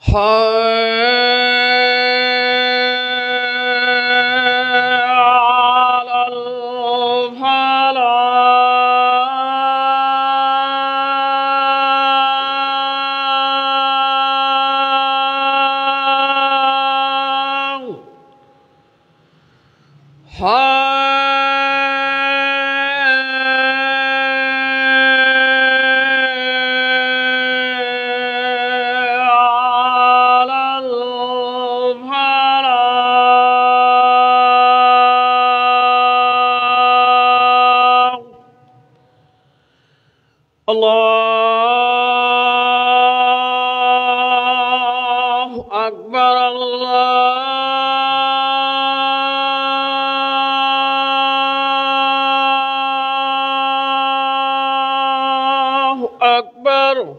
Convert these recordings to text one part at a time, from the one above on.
على الله أكبر الله أكبر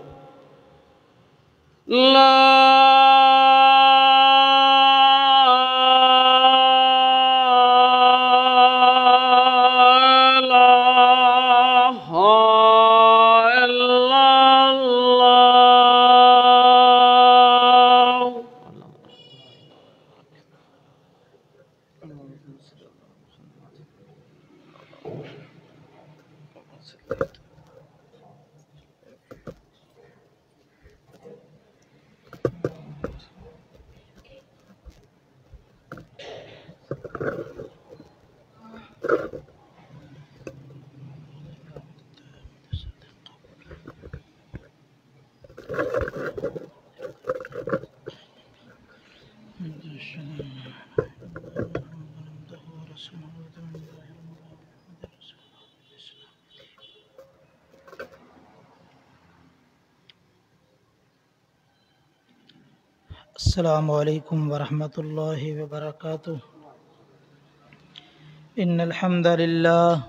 السلام عليكم ورحمة الله وبركاته. إن الحمد لله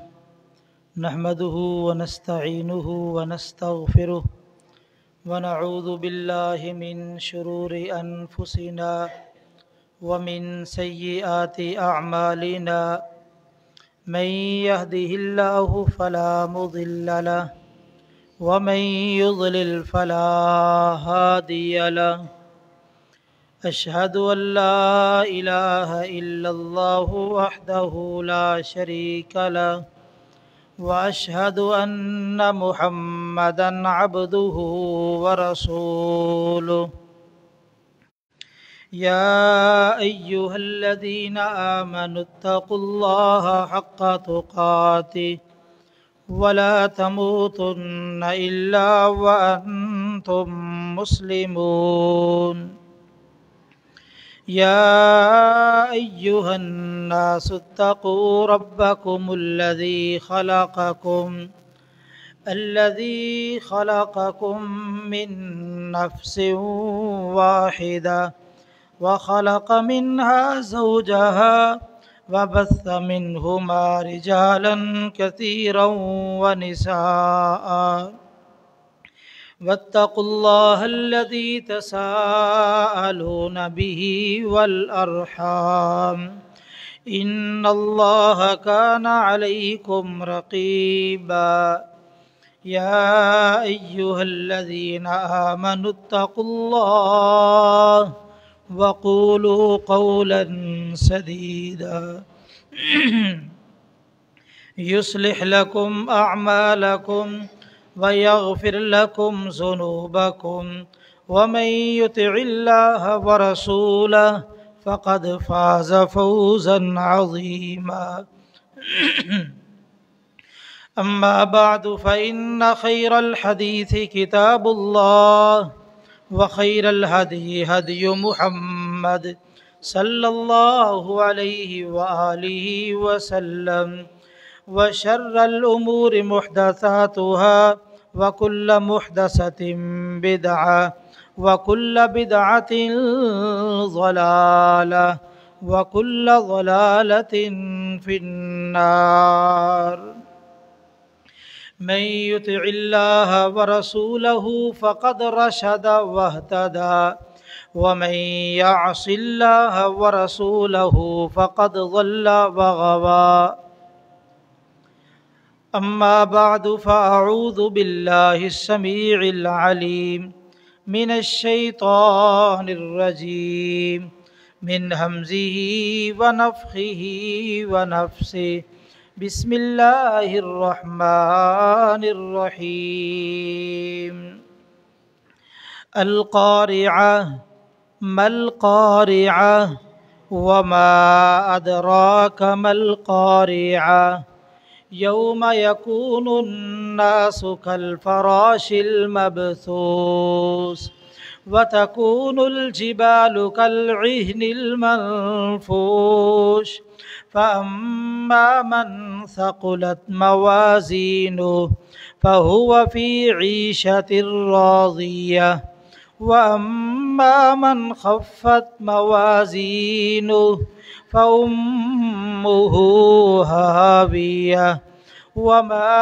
نحمده ونستعينه ونستغفره ونعوذ بالله من شرور أنفسنا ومن سيئات أعمالنا من يهده الله فلا مضل له ومن يضلل فلا هادي له. أشهد أن لا إله إلا الله وحده لا شريك له وأشهد أن محمدا عبده ورسوله. يا أيها الذين آمنوا اتقوا الله حق تقاته ولا تموتن إلا وأنتم مسلمون. يا أيها الناس اتقوا ربكم الذي خلقكم من نفس واحدة وخلق منها زوجها وبث منهما رجالا كثيرا ونساء واتقوا الله الذي تساءلون به والأرحام إن الله كان عليكم رقيبا. يا أيها الذين آمنوا اتقوا الله وقولوا قولا سديدا يصلح لكم أعمالكم ويغفر لكم ذنوبكم ومن يطع الله ورسوله فقد فاز فوزا عظيما. أما بعد فإن خير الحديث كتاب الله وخير الهدي هدي محمد صلى الله عليه وآله وسلم وشر الأمور محدثاتها وكل محدثة بدعة وكل بدعة ضلالة وكل ضلالة في النار. من يطع الله ورسوله فقد رشد واهتدى ومن يعص الله ورسوله فقد ضل وغوى. أما بعد فأعوذ بالله السميع العليم من الشیطان الرجیم من ہمزہ ونفخہ ونفثہ بسم اللہ الرحمن الرحیم القارعہ ما القارعہ وما ادراک ما القارعہ یوم یکون الناس کالفراش المبثوث وتكون الجبال كالعهن المنفوش فأما من ثقلت موازينه فهو في عيشة راضية وأما من خفت موازينه فأمه هاوية وما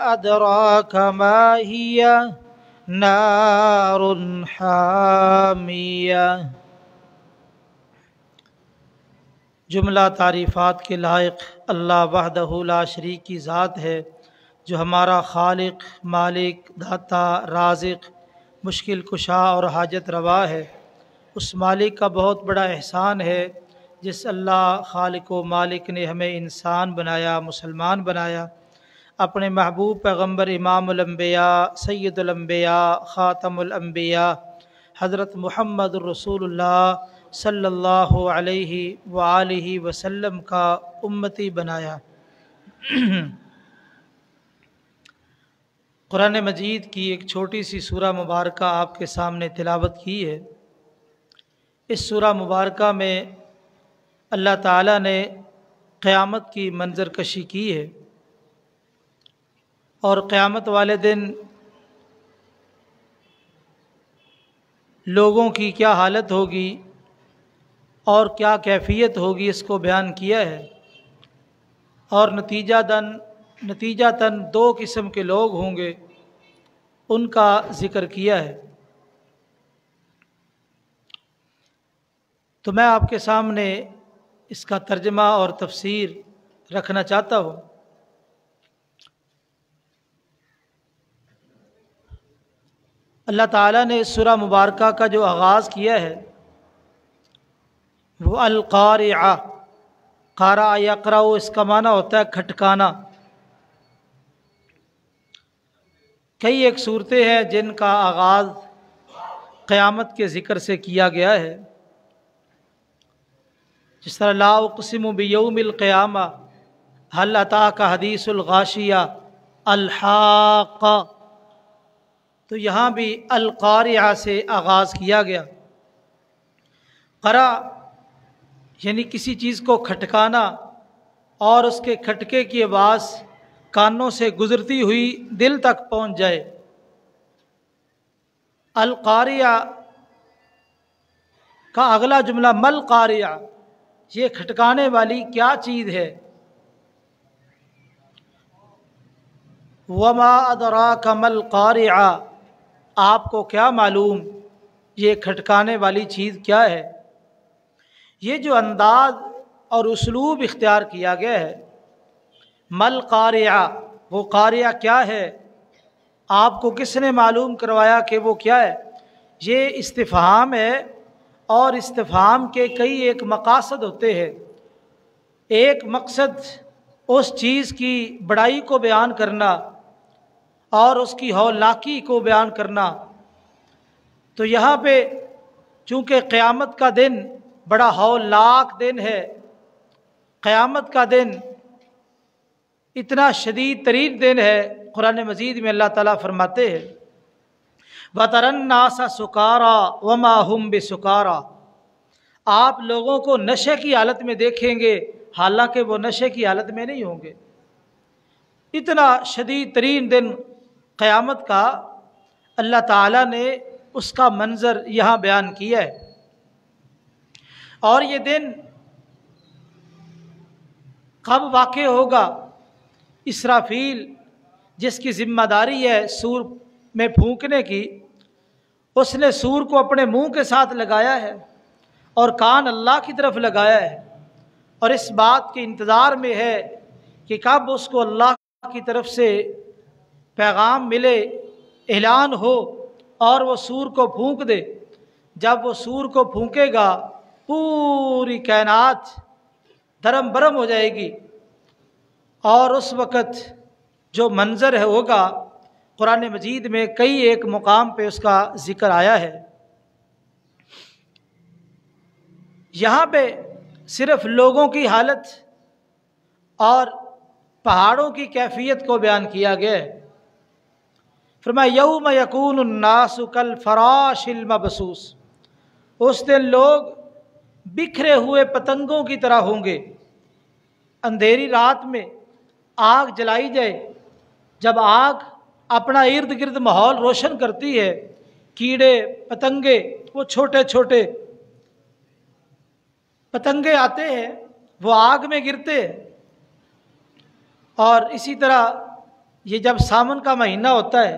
أدراك ما هي نار حامیہ۔ جملہ تعریفات کے لائق اللہ وحدہ لا شریک کی ذات ہے، جو ہمارا خالق، مالک، داتا، رازق، مشکل کشا اور حاجت روا ہے۔ اس مالک کا بہت بڑا احسان ہے جس اللہ خالق و مالک نے ہمیں انسان بنایا، مسلمان بنایا، اپنے محبوب پیغمبر امام الانبیاء، سید الانبیاء، خاتم الانبیاء حضرت محمد رسول اللہ صلی اللہ علیہ وآلہ وسلم کا امتی بنایا۔ قرآن مجید کی ایک چھوٹی سی سورہ مبارکہ آپ کے سامنے تلاوت کی ہے۔ اس سورہ مبارکہ میں اللہ تعالیٰ نے قیامت کی منظر کشی کی ہے، اور قیامت والے دن لوگوں کی کیا حالت ہوگی اور کیا کیفیت ہوگی اس کو بیان کیا ہے، اور نتیجتاً دو قسم کے لوگ ہوں گے ان کا ذکر کیا ہے۔ تو میں آپ کے سامنے اس کا ترجمہ اور تفسیر رکھنا چاہتا ہوں۔ اللہ تعالیٰ نے سورہ مبارکہ کا جو آغاز کیا ہے وہ القارعہ، قارع یقرأ، اس کا معنی ہوتا ہے کھٹکانا۔ کئی ایک صورتیں ہیں جن کا آغاز قیامت کے ذکر سے کیا گیا ہے، جس طرح لا اقسم بیوم القیامہ، هل اتاک حدیث الغاشیہ، الحاقہ، تو یہاں بھی القارعہ سے آغاز کیا گیا۔ قرع یعنی کسی چیز کو کھٹکانا، اور اس کے کھٹکے کی آواز کانوں سے گزرتی ہوئی دل تک پہنچ جائے۔ القارعہ کا اگلا جملہ مل قارعہ، یہ کھٹکانے والی کیا چیز ہے؟ وما ادراک مل قارعہ، آپ کو کیا معلوم یہ کھٹکانے والی چیز کیا ہے؟ یہ جو انداز اور اسلوب اختیار کیا گیا ہے، مل قارعہ، وہ قارعہ کیا ہے، آپ کو کس نے معلوم کروایا کہ وہ کیا ہے؟ یہ استفہام ہے، اور استفہام کے کئی ایک مقاصد ہوتے ہیں۔ ایک مقصد اس چیز کی بڑائی کو بیان کرنا اور اس کی ہولناکی کو بیان کرنا۔ تو یہاں پہ چونکہ قیامت کا دن بڑا ہولناک دن ہے، قیامت کا دن اتنا شدید ترین دن ہے، قرآن مجید میں اللہ تعالیٰ فرماتے ہیں وَتَرَى النَّاسَ سُكَارَىٰ وَمَا هُمْ بِسُكَارَىٰ، آپ لوگوں کو نشے کی حالت میں دیکھیں گے حالانکہ وہ نشے کی حالت میں نہیں ہوں گے۔ اتنا شدید ترین دن قیامت کا اللہ تعالیٰ نے اس کا منظر یہاں بیان کیا ہے۔ اور یہ دن کب واقع ہوگا؟ اسرافیل جس کی ذمہ داری ہے سور میں پھونکنے کی، اس نے سور کو اپنے منہ کے ساتھ لگایا ہے اور کان اللہ کی طرف لگایا ہے، اور اس بات کے انتظار میں ہے کہ کب اس کو اللہ کی طرف سے پیغام ملے، اعلان ہو اور وہ سور کو پھونک دے، جب وہ سور کو پھونکے گا پوری کائنات دھرم برم ہو جائے گی، اور اس وقت جو منظر ہے ہوگا قرآن مجید میں کئی ایک مقام پہ اس کا ذکر آیا ہے۔ یہاں پہ صرف لوگوں کی حالت اور پہاڑوں کی کیفیت کو بیان کیا گیا ہے۔ فرمایا یوم یکون الناس کالفراش المبثوث، اس دن لوگ بکھرے ہوئے پتنگوں کی طرح ہوں گے۔ اندھیری رات میں آگ جلائی جائے، جب آگ اپنا ارد گرد ماحول روشن کرتی ہے، کیڑے پتنگے وہ چھوٹے چھوٹے پتنگے آتے ہیں، وہ آگ میں گرتے ہیں۔ اور اسی طرح یہ جب سامن کا مہینہ ہوتا ہے،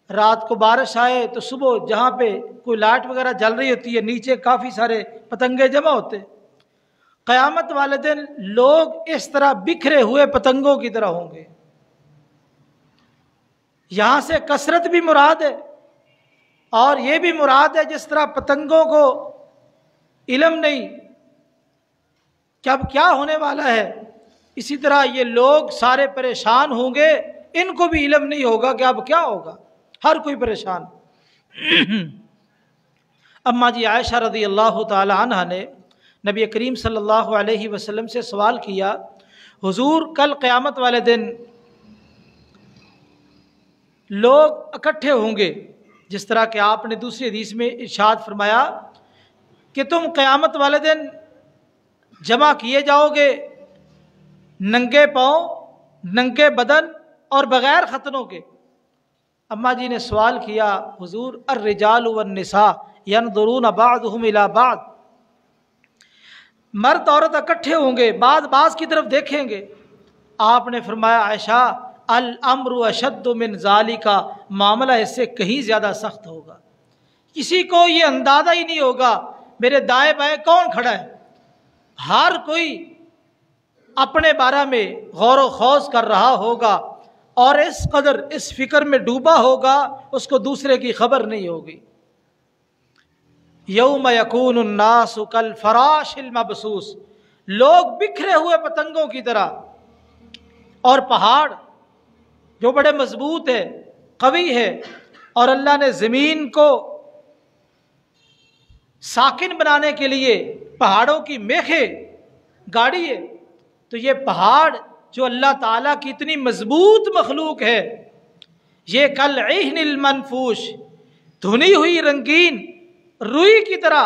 رات کو بارش آئے تو صبح جہاں پہ کوئی لائٹ وغیرہ جل رہی ہوتی ہے نیچے کافی سارے پتنگے جمع ہوتے ہیں۔ قیامت والے دن لوگ اس طرح بکھرے ہوئے پتنگوں کی طرح ہوں گے۔ یہاں سے کثرت بھی مراد ہے، اور یہ بھی مراد ہے جس طرح پتنگوں کو علم نہیں کہ اب کیا ہونے والا ہے، اسی طرح یہ لوگ سارے پریشان ہوں گے، ان کو بھی علم نہیں ہوگا کہ اب کیا ہوگا، ہر کوئی پریشان۔ اماں جی عائشہ رضی اللہ تعالی عنہ نے نبی کریم صلی اللہ علیہ وسلم سے سوال کیا، حضور کل قیامت والے دن لوگ اکٹھے ہوں گے، جس طرح کہ آپ نے دوسری حدیث میں ارشاد فرمایا کہ تم قیامت والے دن جمع کیے جاؤ گے ننگے پاؤں، ننگے بدن اور بغیر ختنوں کے۔ اماں جی نے سوال کیا، حضور الرجال والنساء ينظرون بعضهم الى بعض، مرد عورت اکٹھے ہوں گے، بعض کی طرف دیکھیں گے۔ آپ نے فرمایا عائشہ الامر اشد من ذالک، معاملہ اس سے کہیں زیادہ سخت ہوگا، کسی کو یہ اندازہ ہی نہیں ہوگا میرے دائیں بائیں کون کھڑا ہے، ہر کوئی اپنے بارے میں غور و خوض کر رہا ہوگا، اور اس قدر اس فکر میں ڈوبا ہوگا اس کو دوسرے کی خبر نہیں ہوگی۔ یوم یکون الناس کالفراش المبثوث، لوگ بکھرے ہوئے پتنگوں کی طرح، اور پہاڑ جو بڑے مضبوط ہے، قوی ہے، اور اللہ نے زمین کو ساکن بنانے کے لیے پہاڑوں کی میخیں گاڑی ہے، تو یہ پہاڑ جو اللہ تعالیٰ کی اتنی مضبوط مخلوق ہے، یہ کالعہن المنفوش، دھنی ہوئی رنگین روئی کی طرح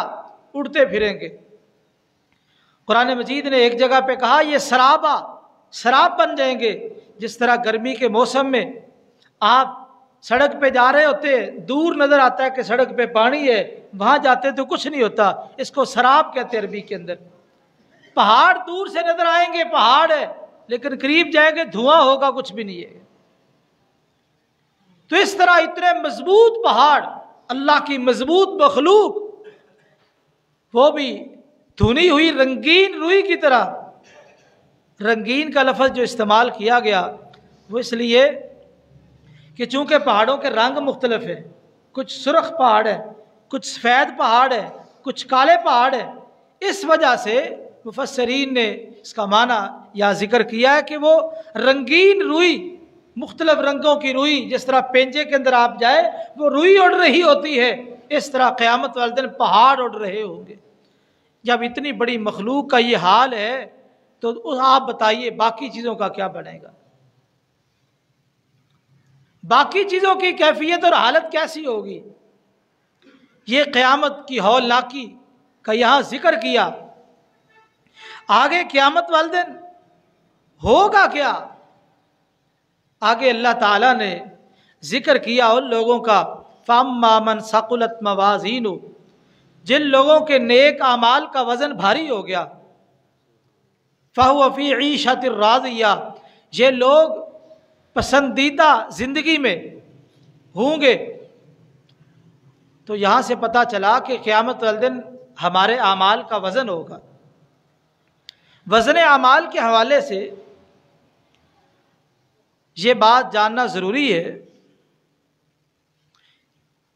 اڑتے پھریں گے۔ قرآن مجید نے ایک جگہ پہ کہا یہ سراب بن جائیں گے، جس طرح گرمی کے موسم میں آپ سڑک پہ جا رہے ہوتے ہیں، دور نظر آتا ہے کہ سڑک پہ پانی ہے، وہاں جاتے تو کچھ نہیں ہوتا، اس کو سراب کہتے ہیں عربی کے اندر۔ پہاڑ دور سے نظر آئیں گے، پہاڑ ہے، لیکن قریب جائیں گے دھواں ہوگا، کچھ بھی نہیں ہے۔ تو اس طرح اتنے مضبوط پہاڑ، اللہ کی مضبوط مخلوق، وہ بھی دھنی ہوئی رنگین روئی کی طرح۔ رنگین کا لفظ جو استعمال کیا گیا وہ اس لیے کہ چونکہ پہاڑوں کے رنگ مختلف ہیں، کچھ سرخ پہاڑ ہے، کچھ سفید پہاڑ ہے، کچھ کالے پہاڑ ہے، اس وجہ سے مفسرین نے اس کا معنی یا ذکر کیا ہے کہ وہ رنگین روئی، مختلف رنگوں کی روئی، جس طرح پینجے کے اندر آپ جائے وہ روئی اڑ رہی ہوتی ہے، اس طرح قیامت والے دن پہاڑ اڑ رہے ہوں گے۔ جب اتنی بڑی مخلوق کا یہ حال ہے تو آپ بتائیے باقی چیزوں کا کیا بنے گا، باقی چیزوں کی کیفیت اور حالت کیسی ہوگی۔ یہ قیامت کی ہولناکی کا یہاں ذکر کیا، آگے قیامت والے دن ہوگا کیا، آگے اللہ تعالیٰ نے ذکر کیا ان لوگوں کا فَأَمَّا مَنْ ثَقُلَتْ مَوَازِينُهُ، جن لوگوں کے نیک اعمال کا وزن بھاری ہو گیا، فَهُوَ فِي عِيشَةٍ رَاضِيَةٍ، یہ لوگ پسندیدہ زندگی میں ہوں گے۔ تو یہاں سے پتہ چلا کہ قیامت والے دن ہمارے اعمال کا وزن ہوگا۔ وزن اعمال کے حوالے سے یہ بات جاننا ضروری ہے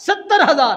70,000,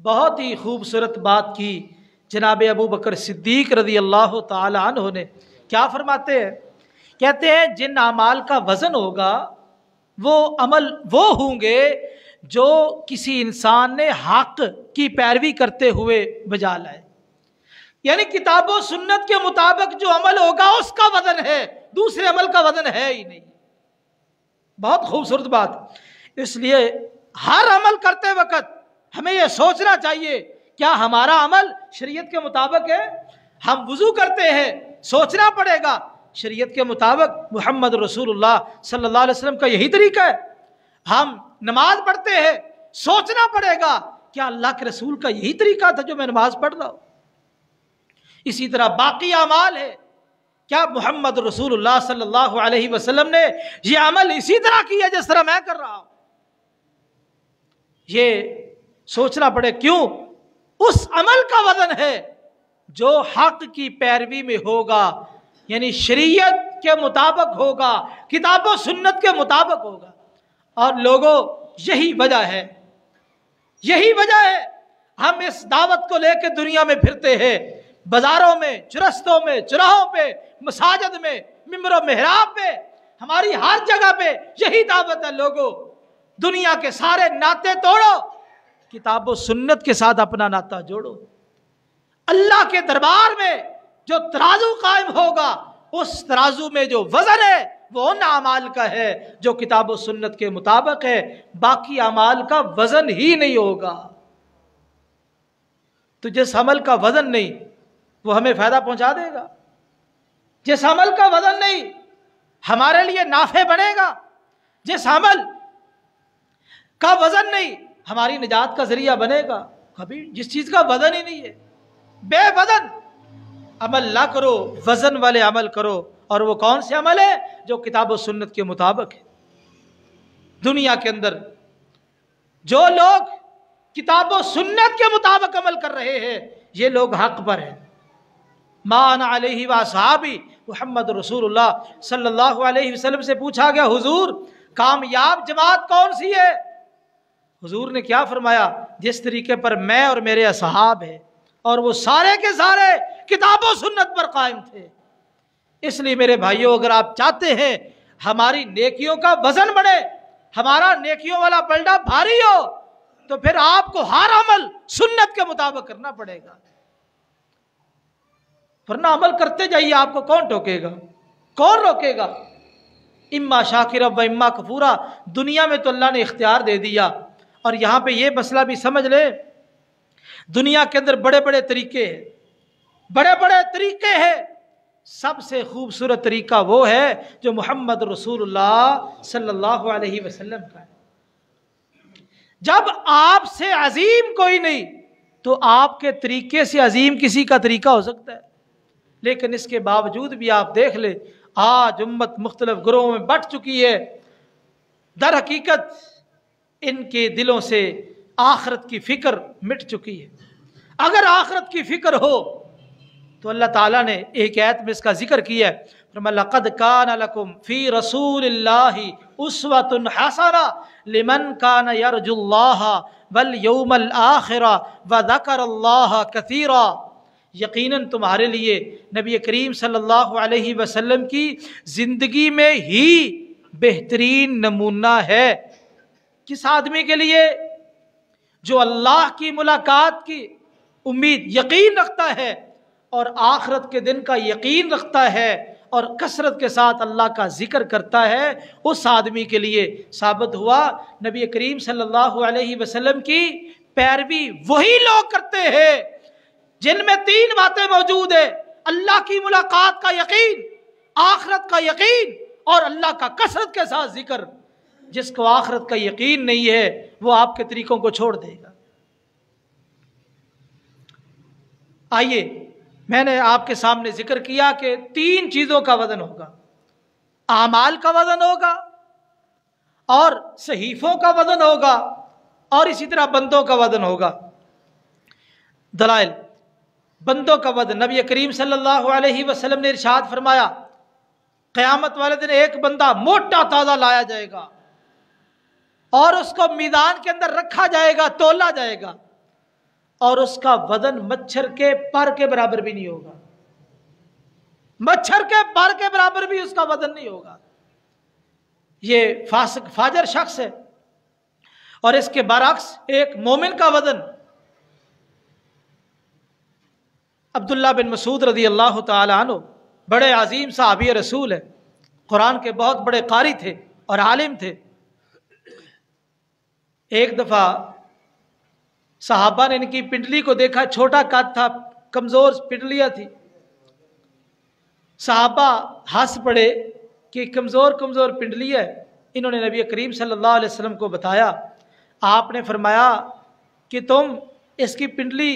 بہت ہی خوبصورت بات کی جناب ابو بکر صدیق رضی اللہ تعالی عنہ نے. کیا فرماتے ہیں؟ کہتے ہیں جن اعمال کا وزن ہوگا وہ عمل وہ ہوں گے جو کسی انسان نے حق کی پیروی کرتے ہوئے بجا لائے. یعنی کتاب و سنت کے مطابق جو عمل ہوگا اس کا وزن ہے، دوسرے عمل کا وزن ہے ہی نہیں. بہت خوبصورت بات. اس لیے ہر عمل کرتے وقت ہمیں یہ سوچنا چاہیے کیا ہمارا عمل شریعت کے مطابق ہے؟ ہم وضو کرتے ہیں، سوچنا پڑے گا شریعت کے مطابق محمد رسول اللہ صلی اللہ علیہ وسلم کا یہی طریقہ ہے. ہم نماز پڑھتے ہیں، سوچنا پڑے گا کیا اللہ کے رسول کا یہی طریقہ تھا جو میں نماز پڑھ رہا ہوں. اسی طرح باقی اعمال ہے، کیا محمد رسول اللہ صلی اللہ علیہ وسلم نے یہ عمل اسی طرح کیا جس طرح میں کر رہا ہوں؟ یہ سوچنا پڑے. کیوں؟ اس عمل کا وزن ہے جو حق کی پیروی میں ہوگا، یعنی شریعت کے مطابق ہوگا، کتاب و سنت کے مطابق ہوگا. اور لوگوں یہی وجہ ہے، یہی وجہ ہے ہم اس دعوت کو لے کے دنیا میں پھرتے ہیں، بازاروں میں، چرستوں میں، چراہوں پہ، مساجد میں، ممبر و محراب پہ، ہماری ہر جگہ پہ یہی دعوت ہے. لوگوں دنیا کے سارے ناطے توڑو، کتاب و سنت کے ساتھ اپنا ناطہ جوڑو. اللہ کے دربار میں جو ترازو قائم ہوگا اس ترازو میں جو وزن ہے وہ ان اعمال کا ہے جو کتاب و سنت کے مطابق ہے، باقی اعمال کا وزن ہی نہیں ہوگا. تو جس عمل کا وزن نہیں وہ ہمیں فائدہ پہنچا دے گا، جس عمل کا وزن نہیں ہمارے لیے نافع بنے گا، جس عمل کا وزن نہیں ہماری نجات کا ذریعہ بنے گا، کبھی جس چیز کا وزن ہی نہیں ہے بے وزن عمل نہ کرو، وزن والے عمل کرو. اور وہ کون سے عمل ہے؟ جو کتاب و سنت کے مطابق ہے. دنیا کے اندر جو لوگ کتاب و سنت کے مطابق عمل کر رہے ہیں یہ لوگ حق پر ہیں. ما انا علیہ واصحابی، محمد رسول اللہ صلی اللہ علیہ وسلم سے پوچھا گیا حضور کامیاب جماعت کون سی ہے؟ حضور نے کیا فرمایا؟ جس طریقے پر میں اور میرے اصحاب ہیں، اور وہ سارے کے سارے کتاب و سنت پر قائم تھے. اس لیے میرے بھائیوں اگر آپ چاہتے ہیں ہماری نیکیوں کا وزن بڑھے، ہمارا نیکیوں والا پلڑا بھاری ہو، تو پھر آپ کو ہر عمل سنت کے مطابق کرنا پڑے گا. ورنہ عمل کرتے جائیے، آپ کو کون ٹوکے گا؟ کون روکے گا؟ اما شاکرا و اما کفورا. دنیا میں تو اللہ نے اختیار دے دیا. اور یہاں پہ یہ مسئلہ بھی سمجھ لیں، دنیا کے اندر بڑے بڑے طریقے ہیں، بڑے بڑے طریقے ہیں. سب سے خوبصورت طریقہ وہ ہے جو محمد رسول اللہ صلی اللہ علیہ وسلم کا ہے. جب آپ سے عظیم کوئی نہیں تو آپ کے طریقے سے عظیم کسی کا طریقہ ہو سکتا ہے. لیکن اس کے باوجود بھی آپ دیکھ لیں آج امت مختلف گروہوں میں بٹ چکی ہے. در حقیقت ان کے دلوں سے آخرت کی فکر مٹ چکی ہے. اگر آخرت کی فکر ہو تو اللہ تعالیٰ نے ایک آیت میں اس کا ذکر کیا ہے، فرمایا لقد کان لکم فی رسول اللہ اسوۃ حسنہ لمن کان یرجو اللہ والیوم الآخر وذکر اللہ کثیرا. یقیناً تمہارے لیے نبی کریم صلی اللہ علیہ وسلم کی زندگی میں ہی بہترین نمونہ ہے. کس آدمی کے لیے؟ جو اللہ کی ملاقات کی امید یقین رکھتا ہے اور آخرت کے دن کا یقین رکھتا ہے اور کثرت کے ساتھ اللہ کا ذکر کرتا ہے. اس آدمی کے لیے ثابت ہوا نبی کریم صلی اللہ علیہ وسلم کی پیروی وہی لوگ کرتے ہیں جن میں تین باتیں موجود ہیں: اللہ کی ملاقات کا یقین، آخرت کا یقین اور اللہ کا کثرت کے ساتھ ذکر. جس کو آخرت کا یقین نہیں ہے وہ آپ کے طریقوں کو چھوڑ دے گا. آئیے میں نے آپ کے سامنے ذکر کیا کہ تین چیزوں کا وزن ہوگا: اعمال کا وزن ہوگا اور صحیفوں کا وزن ہوگا اور اسی طرح بندوں کا وزن ہوگا. دلائل بندوں کا وزن، نبی کریم صلی اللہ علیہ وسلم نے ارشاد فرمایا قیامت والے دن ایک بندہ موٹا تازہ لایا جائے گا اور اس کو میدان کے اندر رکھا جائے گا، تولا جائے گا. اور اس کا وزن مچھر کے پر کے برابر بھی نہیں ہوگا، مچھر کے پر کے برابر بھی اس کا وزن نہیں ہوگا۔ یہ فاسق فاجر شخص ہے۔ اور اس کے برعکس ایک مومن کا وزن، عبداللہ بن مسعود رضی اللہ تعالی عنہ بڑے عظیم صحابی رسول ہے، قرآن کے بہت بڑے قاری تھے اور عالم تھے۔ ایک دفعہ صحابہ نے ان کی پنڈلی کو دیکھا، چھوٹا قد تھا، کمزور پنڈلیاں تھی۔ صحابہ ہنس پڑے کہ کمزور کمزور پنڈلی ہے۔ انہوں نے نبی کریم صلی اللہ علیہ وسلم کو بتایا۔ آپ نے فرمایا کہ تم اس کی پنڈلی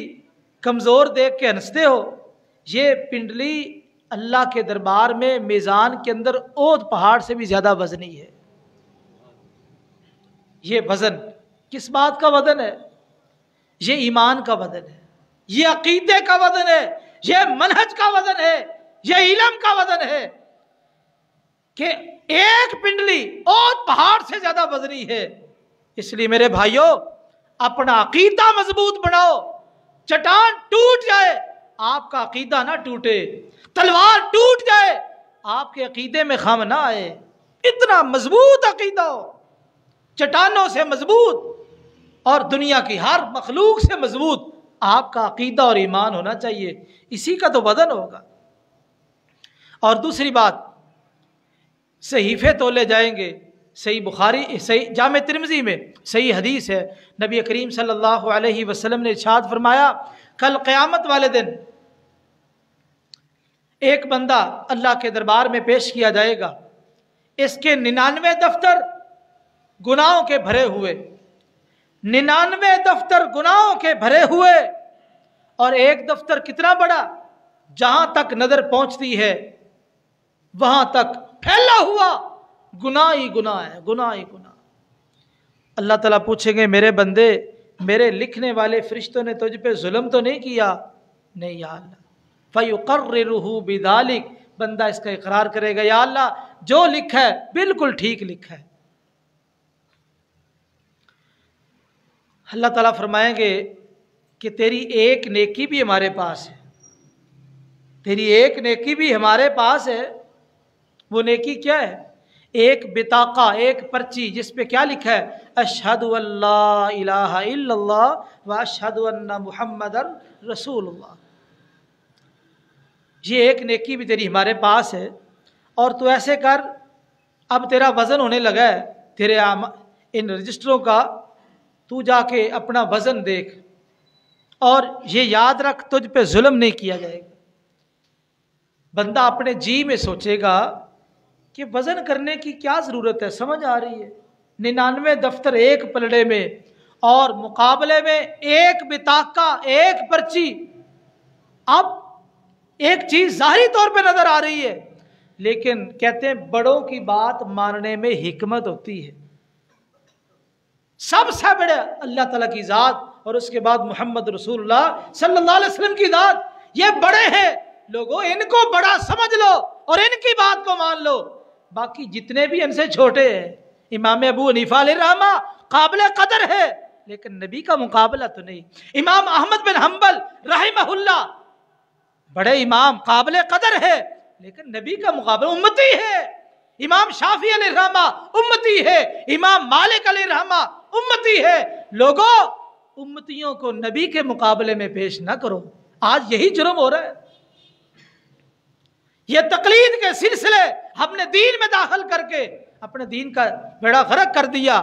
کمزور دیکھ کے ہنستے ہو، یہ پنڈلی اللہ کے دربار میں میزان کے اندر احد پہاڑ سے بھی زیادہ وزنی ہے۔ یہ وزن کس بات کا وزن ہے؟ یہ ایمان کا وزن ہے، یہ عقیدے کا وزن ہے، یہ منہج کا وزن ہے، یہ علم کا وزن ہے کہ ایک پنڈلی احد پہاڑ سے زیادہ وزنی ہے۔ اس لیے میرے بھائیوں، اپنا عقیدہ مضبوط بناؤ۔ چٹان ٹوٹ جائے، آپ کا عقیدہ نہ ٹوٹے، تلوار ٹوٹ جائے، آپ کے عقیدے میں خم نہ آئے۔ اتنا مضبوط عقیدہ ہو، چٹانوں سے مضبوط اور دنیا کی ہر مخلوق سے مضبوط آپ کا عقیدہ اور ایمان ہونا چاہیے، اسی کا تو وزن ہوگا۔ اور دوسری بات، صحیفے تولے جائیں گے۔ صحیح بخاری، صحیح جامع ترمذی میں صحیح حدیث ہے، نبی کریم صلی اللہ علیہ وسلم نے ارشاد فرمایا، کل قیامت والے دن ایک بندہ اللہ کے دربار میں پیش کیا جائے گا، اس کے 99 دفتر گناہوں کے بھرے ہوئے، 99 دفتر گناہوں کے بھرے ہوئے، اور ایک دفتر کتنا بڑا، جہاں تک نظر پہنچتی ہے وہاں تک پھیلا ہوا گناہ ہی گناہ ہے، گناہ ہی گناہ۔ اللہ تعالیٰ پوچھیں گے، میرے بندے، میرے لکھنے والے فرشتوں نے تجھ پہ ظلم تو نہیں کیا؟ نہیں یا اللہ۔ فَيُقَرِّرُهُ بِذَلِكَ، بندہ اس کا اقرار کرے گا، یا اللہ جو لکھا ہے بالکل ٹھیک لکھا ہے۔ اللہ تعالیٰ فرمائیں گے کہ تیری ایک نیکی بھی ہمارے پاس ہے، تیری ایک نیکی بھی ہمارے پاس ہے۔ وہ نیکی کیا ہے؟ ایک بطاقہ، ایک پرچی، جس پہ کیا لکھا ہے؟ اشہد ان لا الہ الا اللہ و اشہد ان محمد رسول اللہ۔ یہ ایک نیکی بھی تیری ہمارے پاس ہے۔ اور تو ایسے کر، اب تیرا وزن ہونے لگا ہے تیرے ان رجسٹروں کا، تو جا کے اپنا وزن دیکھ، اور یہ یاد رکھ تجھ پہ ظلم نہیں کیا جائے گا۔ بندہ اپنے جی میں سوچے گا کہ وزن کرنے کی کیا ضرورت ہے، سمجھ آ رہی ہے، 99 دفتر ایک پلڑے میں، اور مقابلے میں ایک بطاقہ، ایک پرچی۔ اب ایک چیز ظاہری طور پہ نظر آ رہی ہے، لیکن کہتے ہیں بڑوں کی بات ماننے میں حکمت ہوتی ہے۔ سب سے بڑے اللہ تعالیٰ کی ذات، اور اس کے بعد محمد رسول اللہ صلی اللہ علیہ وسلم کی ذات، یہ بڑے ہیں۔ لوگوں، ان کو بڑا سمجھ لو اور ان کی بات کو مان لو، باقی جتنے بھی ان سے چھوٹے ہیں۔ امام ابو حنیفہ علیہ الرحمہ قابل قدر ہے، لیکن نبی کا مقابلہ تو نہیں۔ امام احمد بن حنبل رحمہ اللہ بڑے امام، قابل قدر ہے، لیکن نبی کا مقابلہ امتی ہے۔ امام شافعی علیہ الرحمہ امتی ہے، امام مالک علیہ الرحمہ امتی ہے۔ لوگوں، امتیوں کو نبی کے مقابلے میں پیش نہ کرو۔ آج یہی جرم ہو رہا ہے، یہ تقلید کے سلسلے ہم نے دین میں داخل کر کے اپنے دین کا بیڑا غرق کر دیا۔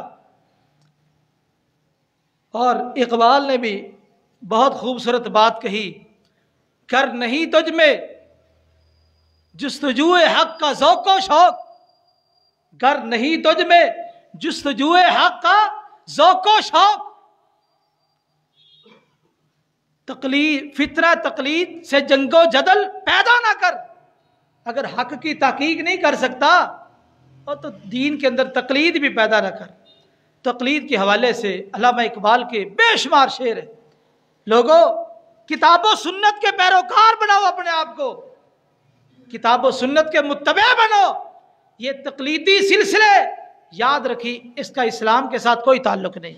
اور اقبال نے بھی بہت خوبصورت بات کہی، کر نہیں تجھ میں جستجوئے حق کا ذوق و شوق، کر نہیں تجھ میں جستجوئے حق کا ذوق و شوق، تقلید فطرہ تقلید سے جنگ و جدل پیدا نہ کر۔ اگر حق کی تحقیق نہیں کر سکتا اور تو دین کے اندر تقلید بھی پیدا نہ کر۔ تقلید کے حوالے سے علامہ اقبال کے بے شمار شعر ہیں۔ لوگوں، کتاب و سنت کے پیروکار بناؤ اپنے آپ کو، کتاب و سنت کے متبع بنو۔ یہ تقلیدی سلسلے یاد رکھی، اس کا اسلام کے ساتھ کوئی تعلق نہیں۔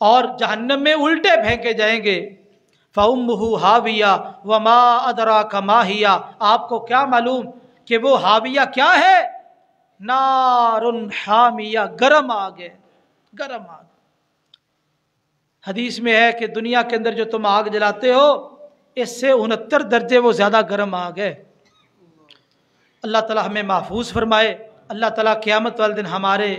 اور جہنم میں الٹے پھینکے جائیں گے۔ فَأُمُّهُ حَاوِيَةٌ وَمَا أَدْرَاكَ مَا هِيَ، آپ کو کیا معلوم کہ وہ حاویہ کیا ہے؟ نار حامیہ، گرم آگ ہے، گرم آگ۔ حدیث میں ہے کہ دنیا کے اندر جو تم آگ جلاتے ہو اس سے 69 درجے وہ زیادہ گرم آگ ہے۔ اللہ تعالیٰ ہمیں محفوظ فرمائے۔ اللہ تعالیٰ قیامت والے دن ہمارے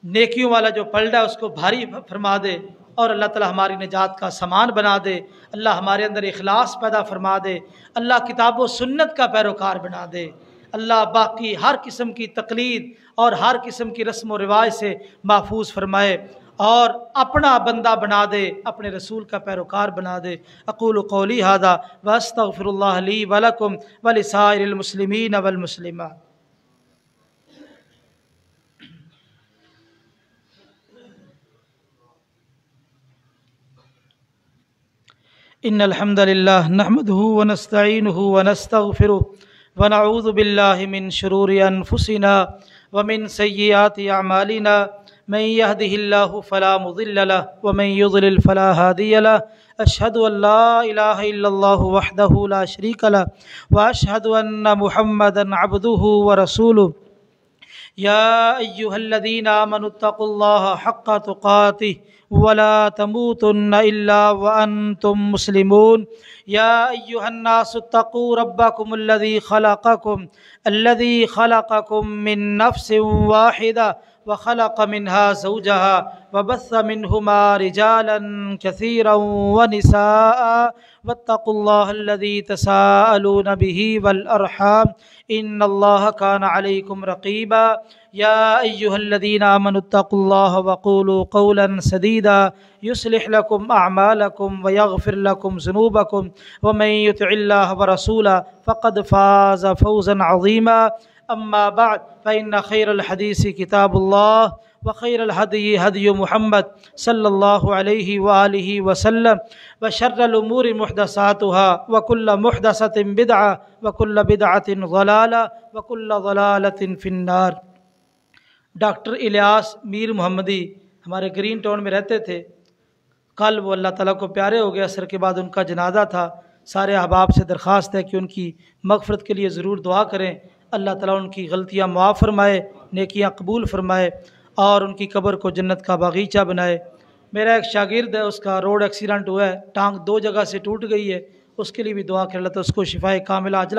نیکیوں والا جو پلڑا ہے اس کو بھاری فرما دے، اور اللہ تعالیٰ ہماری نجات کا سامان بنا دے۔ اللہ ہمارے اندر اخلاص پیدا فرما دے۔ اللہ کتاب و سنت کا پیروکار بنا دے۔ اللہ باقی ہر قسم کی تقلید اور ہر قسم کی رسم و رواج سے محفوظ فرمائے، اور اپنا بندہ بنا دے، اپنے رسول کا پیروکار بنا دے۔ اقول قولی ھذا واستغفر اللہ لی ولکم ولسائر المسلمین والمسلمات۔ ان الحمد للہ نحمده ونستعینه ونستغفره ونعوذ باللہ من شرور انفسنا ومن سیئات اعمالنا، من يهده الله فلا مضل له ومن يضلل فلا هادي له، اشهد ان لا اله الا الله وحده لا شريك له واشهد ان محمدا عبده ورسوله۔ یا ایہا الذین آمنوا اتقوا اللہ حق تقاته ولا تموتن الا وانتم مسلمون۔ یا ایہا الناس اتقوا ربکم الذی خلقکم من نفس واحدہ وخلق منها زوجها وبث منهما رجالا كثيرا ونساء واتقوا الله الذي تساءلون به والأرحام إن الله كان عليكم رقيبا۔ يا أيها الذين آمنوا اتقوا الله وقولوا قولا سديدا يصلح لكم أعمالكم ويغفر لكم ذنوبكم ومن يطع الله ورسوله فقد فاز فوزا عظيما۔ أما بعد فإن خير الحديث كتاب الله وخير الهدي هدي محمد صلى الله عليه وآله وسلم وشر الأمور محدثاتها وكل محدثة بدعة وكل بدعة ضلالة وكل ضلالة في النار۔ ڈاکٹر الیاس میر محمدی ہمارے گرین ٹاؤن میں رہتے تھے، کل وہ اللہ تعالیٰ کو پیارے ہو گئے۔ عصر کے بعد ان کا جنازہ تھا۔ سارے احباب سے درخواست ہے کہ ان کی مغفرت کے لیے ضرور دعا کریں۔ اللہ تعالیٰ ان کی غلطیاں معاف فرمائے، نیکیاں قبول فرمائے، اور ان کی قبر کو جنت کا باغیچہ بنائے۔ میرا ایک شاگرد ہے، اس کا روڈ ایکسیڈنٹ ہوا ہے، ٹانگ 2 جگہ سے ٹوٹ گئی ہے، اس کے لیے بھی دعا کر، اللہ تعالیٰ اس کو شفائے کاملہ عاجلہ